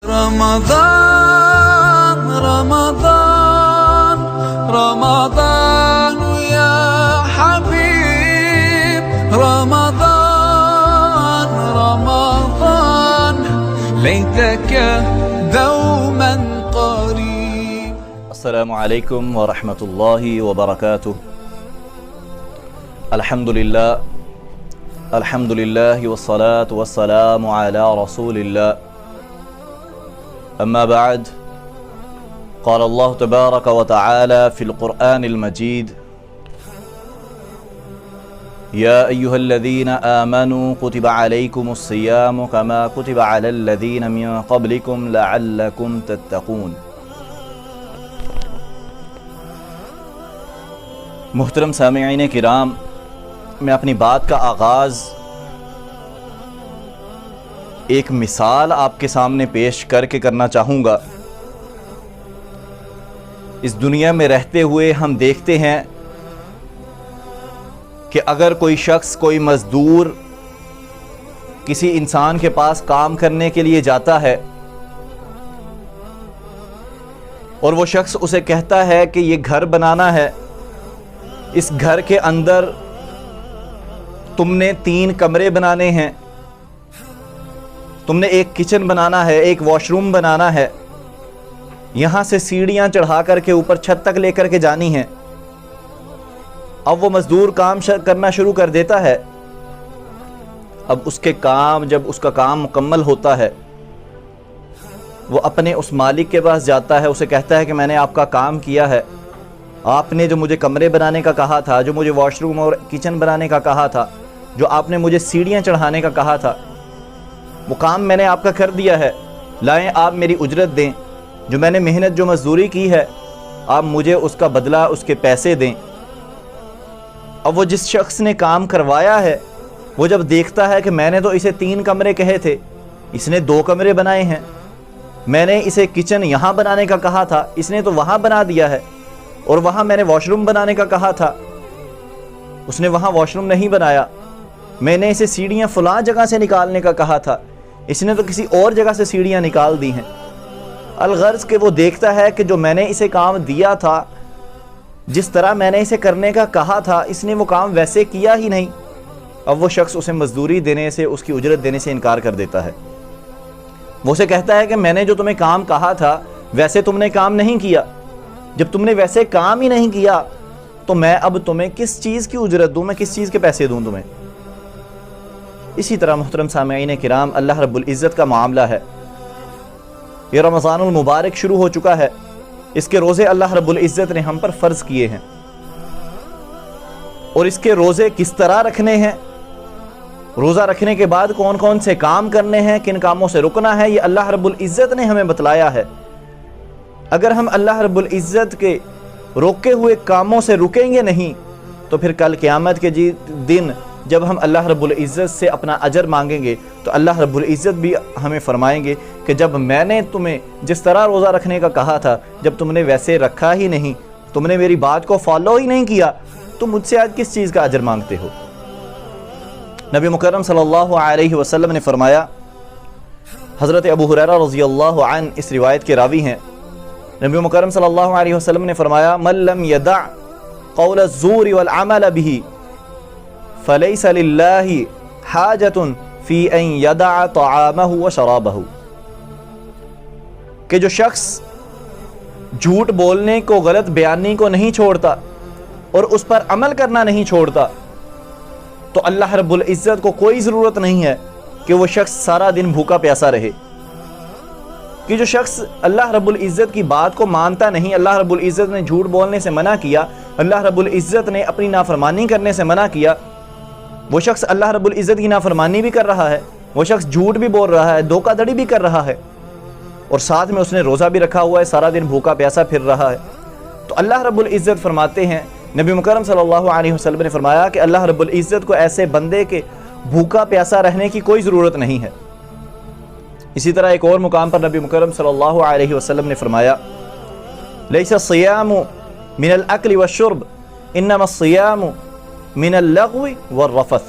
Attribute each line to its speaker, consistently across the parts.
Speaker 1: رمضان رمضان رمضان يا حبيب رمضان رمضان ليتك دوما قريب.
Speaker 2: السلام عليكم ورحمة الله وبركاته. الحمد لله والصلاة والسلام على رسول الله. أما بعد، قال الله تبارك وتعالى في القرآن المجيد: يا أيها الذين آمنوا كتب عليكم الصيام كما كتب على الذين من قبلكم لعلكم تتقون. محترم سامعین کرام، میں اپنی بات کا آغاز ایک مثال آپ کے سامنے پیش کر کے کرنا چاہوں گا. اس دنیا میں رہتے ہوئے ہم دیکھتے ہیں کہ اگر کوئی شخص، کوئی مزدور کسی انسان کے پاس کام کرنے کے لیے جاتا ہے اور وہ شخص اسے کہتا ہے کہ یہ گھر بنانا ہے، اس گھر کے اندر تم نے 3 کمرے بنانے ہیں، تم نے ایک کچن بنانا ہے، ایک واش روم بنانا ہے، یہاں سے سیڑھیاں چڑھا کر کے اوپر چھت تک لے کر کے جانی ہیں. اب وہ مزدور کام کرنا شروع کر دیتا ہے. اب جب اس کا کام مکمل ہوتا ہے، وہ اپنے اس مالک کے پاس جاتا ہے، اسے کہتا ہے کہ میں نے آپ کا کام کیا ہے، آپ نے جو مجھے کمرے بنانے کا کہا تھا، جو مجھے واش روم اور کچن بنانے کا کہا تھا، جو آپ نے مجھے سیڑھیاں چڑھانے کا کہا تھا، وہ کام میں نے آپ کا کر دیا ہے. لائیں آپ میری اجرت دیں، جو میں نے محنت، جو مزدوری کی ہے، آپ مجھے اس کا بدلہ، اس کے پیسے دیں. اب وہ جس شخص نے کام کروایا ہے، وہ جب دیکھتا ہے کہ میں نے تو اسے 3 کمرے کہے تھے، اس نے 2 کمرے بنائے ہیں، میں نے اسے کچن یہاں بنانے کا کہا تھا، اس نے تو وہاں بنا دیا ہے، اور وہاں میں نے واش روم بنانے کا کہا تھا، اس نے وہاں واش روم نہیں بنایا، میں نے اسے سیڑھیاں فلاں جگہ سے نکالنے کا کہا تھا، اس نے تو کسی اور جگہ سے سیڑھیاں نکال دی ہیں. الغرض کہ وہ دیکھتا ہے کہ جو میں نے اسے کام دیا تھا، جس طرح میں نے اسے کرنے کا کہا تھا، اس نے وہ کام ویسے کیا ہی نہیں. اب وہ شخص اسے مزدوری دینے سے، اس کی اجرت دینے سے انکار کر دیتا ہے. وہ اسے کہتا ہے کہ میں نے جو تمہیں کام کہا تھا ویسے تم نے کام نہیں کیا. جب تم نے ویسے کام ہی نہیں کیا تو میں اب تمہیں کس چیز کی اجرت دوں، میں کس چیز کے پیسے دوں تمہیں. اسی طرح محترم سامعین کرام، اللہ رب العزت کا معاملہ ہے. یہ رمضان المبارک شروع ہو چکا ہے، اس کے روزے اللہ رب العزت نے ہم پر فرض کیے ہیں، اور اس کے روزے کس طرح رکھنے ہیں، روزہ رکھنے کے بعد کون کون سے کام کرنے ہیں، کن کاموں سے رکنا ہے، یہ اللہ رب العزت نے ہمیں بتلایا ہے. اگر ہم اللہ رب العزت کے روکے ہوئے کاموں سے رکیں گے نہیں تو پھر کل قیامت کے دن جب ہم اللہ رب العزت سے اپنا اجر مانگیں گے تو اللہ رب العزت بھی ہمیں فرمائیں گے کہ جب میں نے تمہیں جس طرح روزہ رکھنے کا کہا تھا، جب تم نے ویسے رکھا ہی نہیں، تم نے میری بات کو فالو ہی نہیں کیا، تو مجھ سے آج کس چیز کا اجر مانگتے ہو. نبی مکرم صلی اللہ علیہ وسلم نے فرمایا، حضرت ابو ہریرہ رضی اللہ عنہ اس روایت کے راوی ہیں، نبی مکرم صلی اللہ علیہ وسلم نے فرمایا: من لم يدع قول الزور والعمل به فليس لله حاجة في ان يدع طعامه وشرابه. کہ جو شخص جھوٹ بولنے کو، غلط بیانی کو نہیں چھوڑتا اور اس پر عمل کرنا نہیں چھوڑتا، تو اللہ رب العزت کو کوئی ضرورت نہیں ہے کہ وہ شخص سارا دن بھوکا پیاسا رہے. کہ جو شخص اللہ رب العزت کی بات کو مانتا نہیں، اللہ رب العزت نے جھوٹ بولنے سے منع کیا، اللہ رب العزت نے اپنی نافرمانی کرنے سے منع کیا، وہ شخص اللہ رب العزت کی نافرمانی بھی کر رہا ہے، وہ شخص جھوٹ بھی بول رہا ہے، دھوکہ دھڑی بھی کر رہا ہے، اور ساتھ میں اس نے روزہ بھی رکھا ہوا ہے، سارا دن بھوکا پیاسا پھر رہا ہے. تو اللہ رب العزت فرماتے ہیں، نبی مکرم صلی اللہ علیہ وسلم نے فرمایا کہ اللہ رب العزت کو ایسے بندے کے بھوکا پیاسا رہنے کی کوئی ضرورت نہیں ہے. اسی طرح ایک اور مقام پر نبی مکرم صلی اللہ علیہ وسلم نے فرمایا: لیس الصیام من الاکل والشرب انما الصیام من اللغو والرفث.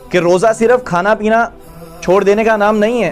Speaker 2: کہ روزہ صرف کھانا پینا چھوڑ دینے کا نام نہیں ہے،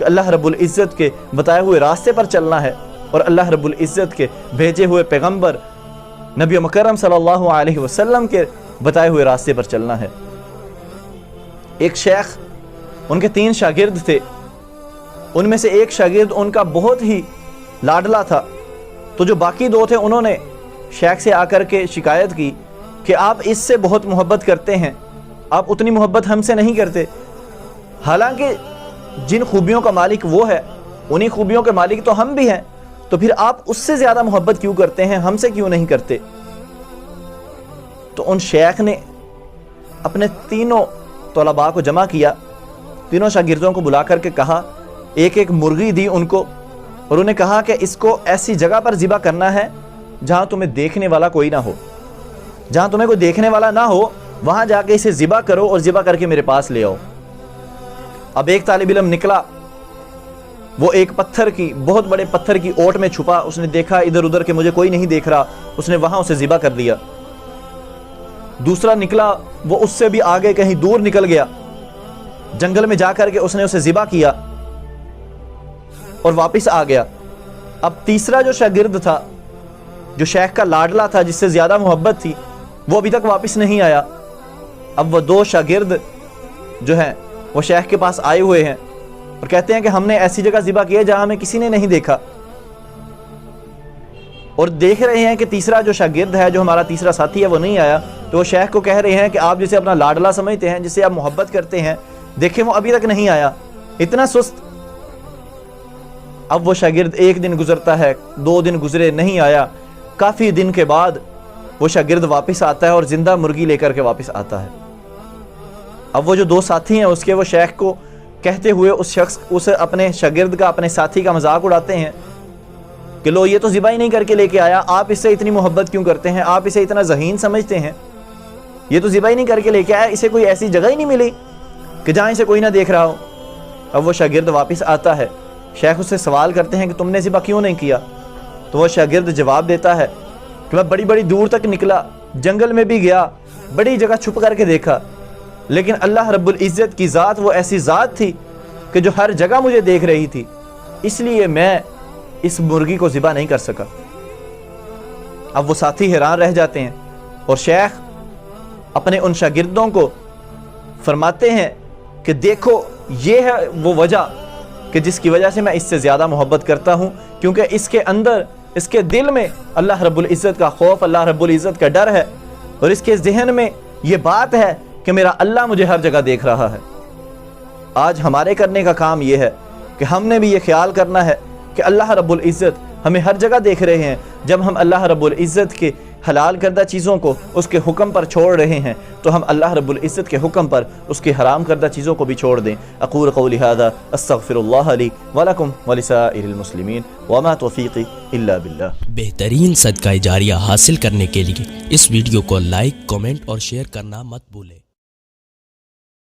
Speaker 2: کہ اللہ رب العزت کے بتائے ہوئے راستے پر چلنا ہے اور اللہ رب العزت کے بھیجے ہوئے پیغمبر نبی مکرم صلی اللہ علیہ وسلم کے بتائے ہوئے راستے پر چلنا ہے۔ ایک شیخ، ان کے 3 شاگرد تھے، ان میں سے ایک شاگرد ان کا بہت ہی لاڈلا تھا، تو جو باقی 2 تھے انہوں نے شیخ سے آ کر کے شکایت کی کہ آپ اس سے بہت محبت کرتے ہیں، آپ اتنی محبت ہم سے نہیں کرتے، حالانکہ جن خوبیوں کا مالک وہ ہے انہی خوبیوں کے مالک تو ہم بھی ہیں، تو پھر آپ اس سے زیادہ محبت کیوں کرتے ہیں، ہم سے کیوں نہیں کرتے؟ تو ان شیخ نے اپنے 3 طلباء کو جمع کیا، 3 شاگردوں کو بلا کر کے کہا، ایک مرغی دی ان کو، اور انہیں کہا کہ اس کو ایسی جگہ پر ذبح کرنا ہے جہاں تمہیں دیکھنے والا کوئی نہ ہو، جہاں تمہیں کوئی دیکھنے والا نہ ہو وہاں جا کے اسے ذبح کرو اور ذبح کر کے میرے پاس لے آؤ۔ اب ایک طالب علم نکلا، وہ ایک بہت بڑے پتھر کی اوٹ میں چھپا، اس نے دیکھا ادھر ادھر کہ مجھے کوئی نہیں دیکھ رہا، اس نے وہاں اسے ذبح کر لیا۔ دوسرا نکلا، وہ اس سے بھی آگے کہیں دور نکل گیا، جنگل میں جا کر کے اس نے اسے ذبح کیا اور واپس آ گیا۔ اب تیسرا جو شاگرد تھا، جو شیخ کا لاڈلا تھا، جس سے زیادہ محبت تھی، وہ ابھی تک واپس نہیں آیا۔ اب وہ 2 شاگرد جو ہیں وہ شیخ کے پاس آئے ہوئے ہیں اور کہتے ہیں کہ ہم نے ایسی جگہ ذبح کیا جہاں ہمیں کسی نے نہیں دیکھا، اور دیکھ رہے ہیں کہ تیسرا جو شاگرد ہے، جو ہمارا تیسرا ساتھی ہے، وہ نہیں آیا، تو وہ شیخ کو کہہ رہے ہیں کہ آپ جسے اپنا لاڈلا سمجھتے ہیں، جسے آپ محبت کرتے ہیں، دیکھیں وہ ابھی تک نہیں آیا، اتنا سست۔ اب وہ شاگرد 1 دن گزرتا ہے، 2 دن گزرے، نہیں آیا، کافی دن کے بعد وہ شاگرد واپس آتا ہے اور زندہ مرغی لے کر کے واپس آتا ہے۔ اب وہ جو 2 ساتھی ہیں اس کے، وہ شیخ کو کہتے ہوئے اس اپنے شاگرد کا، اپنے ساتھی کا مذاق اڑاتے ہیں کہ لو یہ تو ذبح ہی نہیں کر کے لے کے آیا، آپ اس سے اتنی محبت کیوں کرتے ہیں، آپ اسے اتنا ذہین سمجھتے ہیں، یہ تو ذبح ہی نہیں کر کے لے کے آیا، اسے کوئی ایسی جگہ ہی نہیں ملی کہ جہاں اسے کوئی نہ دیکھ رہا ہو۔ اب وہ شاگرد واپس آتا ہے، شیخ اس سے سوال کرتے ہیں کہ تم نے ذبح کیوں نہیں کیا؟ تو وہ شاگرد جواب دیتا ہے کہ میں بڑی دور تک نکلا، جنگل میں بھی گیا، بڑی جگہ چھپ کر کے دیکھا، لیکن اللہ رب العزت کی ذات وہ ایسی ذات تھی کہ جو ہر جگہ مجھے دیکھ رہی تھی، اس لیے میں اس مرغی کو ذبح نہیں کر سکا۔ اب وہ ساتھی حیران رہ جاتے ہیں اور شیخ اپنے ان شاگردوں کو فرماتے ہیں کہ دیکھو یہ ہے وہ وجہ کہ جس کی وجہ سے میں اس سے زیادہ محبت کرتا ہوں، کیونکہ اس کے اندر، اس کے دل میں اللہ رب العزت کا خوف، اللہ رب العزت کا ڈر ہے، اور اس کے ذہن میں یہ بات ہے کہ میرا اللہ مجھے ہر جگہ دیکھ رہا ہے۔ آج ہمارے کرنے کا کام یہ ہے کہ ہم نے بھی یہ خیال کرنا ہے کہ اللہ رب العزت ہمیں ہر جگہ دیکھ رہے ہیں۔ جب ہم اللہ رب العزت کے حلال کردہ چیزوں کو اس کے حکم پر چھوڑ رہے ہیں تو ہم اللہ رب العزت کے حکم پر اس کے حرام کردہ چیزوں کو بھی چھوڑ دیں۔ اقول قولی ھذا استغفر اللہ لی ولکم ولسائر المسلمین وما توفیقی الا باللہ۔
Speaker 3: بہترین صدقہ جاریہ حاصل کرنے کے لیے اس ویڈیو کو لائک، کمنٹ اور شیئر کرنا مت بھولیں۔